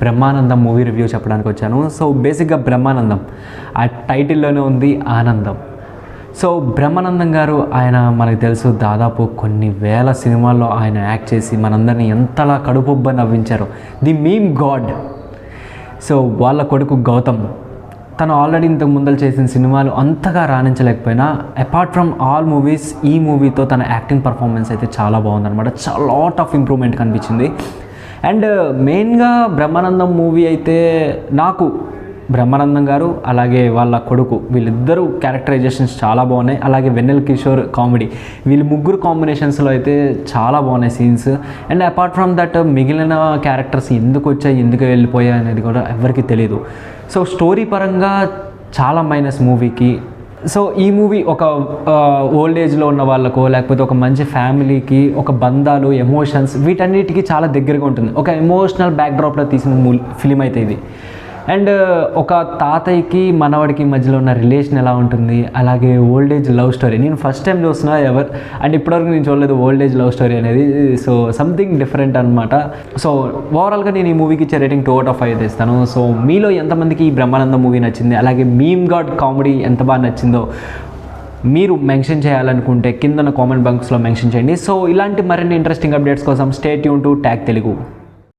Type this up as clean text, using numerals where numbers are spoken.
Brahmanandam movie review చెప్పడానికి వచ్చాను. So బేసిక్గా బ్రహ్మానందం ఆ టైటిల్లోనే ఉంది ఆనందం. సో బ్రహ్మానందం గారు ఆయన మనకు తెలుసు దాదాపు కొన్ని వేల సినిమాల్లో ఆయన యాక్ట్ చేసి మనందరినీ ఎంతలా కడుపుబ్బ నవ్వించారు. The meme god. సో వాళ్ళ కొడుకు గౌతమ్ తను ఆల్రెడీ ఇంతకు ముందలు చేసిన సినిమాలు అంతగా రాణించలేకపోయినా అపార్ట్ ఫ్రమ్ ఆల్ మూవీస్ ఈ మూవీతో తన యాక్టింగ్ పర్ఫార్మెన్స్ అయితే చాలా బాగుందన్నమాట. చాలా లాట్ ఆఫ్ ఇంప్రూవ్మెంట్ కనిపించింది. అండ్ మెయిన్గా బ్రహ్మానందం మూవీ అయితే నాకు బ్రహ్మానందం గారు అలాగే వాళ్ళ కొడుకు వీళ్ళిద్దరూ క్యారెక్టరైజేషన్స్ చాలా బాగున్నాయి. అలాగే వెన్నెల కిషోర్ కామెడీ వీళ్ళు ముగ్గురు కాంబినేషన్స్లో అయితే చాలా బాగున్నాయి scenes. And apart from that మిగిలిన క్యారెక్టర్స్ ఎందుకు వచ్చాయి ఎందుకు వెళ్ళిపోయాయి అనేది కూడా ఎవరికి తెలియదు. సో స్టోరీ పరంగా చాలా మైనస్ మూవీకి. సో ఈ మూవీ ఒక ఓల్డ్ ఏజ్లో ఉన్న వాళ్ళకో లేకపోతే ఒక మంచి ఫ్యామిలీకి ఒక బంధాలు ఎమోషన్స్ వీటన్నిటికీ చాలా దగ్గరగా ఉంటుంది. ఒక ఎమోషనల్ బ్యాక్డ్రాప్లో తీసిన ఫిలిం అయితే ఇది. అండ్ ఒక తాతయ్యకి మనవడికి మధ్యలో ఉన్న రిలేషన్ ఎలా ఉంటుంది, అలాగే ఓల్డ్ ఏజ్ లవ్ స్టోరీ. నేను ఫస్ట్ టైం చూస్తున్నా అండ్ ఇప్పటివరకు నేను చూడలేదు ఓల్డ్ ఏజ్ లవ్ స్టోరీ అనేది. సో సంథింగ్ డిఫరెంట్ అనమాట. సో ఓవరాల్గా నేను ఈ మూవీకి ఇచ్చే రేటింగ్ 2 out of 5 ఇస్తాను. సో మీలో ఎంతమందికి ఈ బ్రహ్మానందం మూవీ నచ్చింది, అలాగే మీమ్ గాడ్ కామెడీ ఎంత బాగా నచ్చిందో మీరు మెన్షన్ చేయాలనుకుంటే కింద కామెంట్ బాక్స్లో మెన్షన్ చేయండి. సో ఇలాంటి మరిన్ని ఇంట్రెస్టింగ్ అప్డేట్స్ కోసం stay tune to tag Telugu.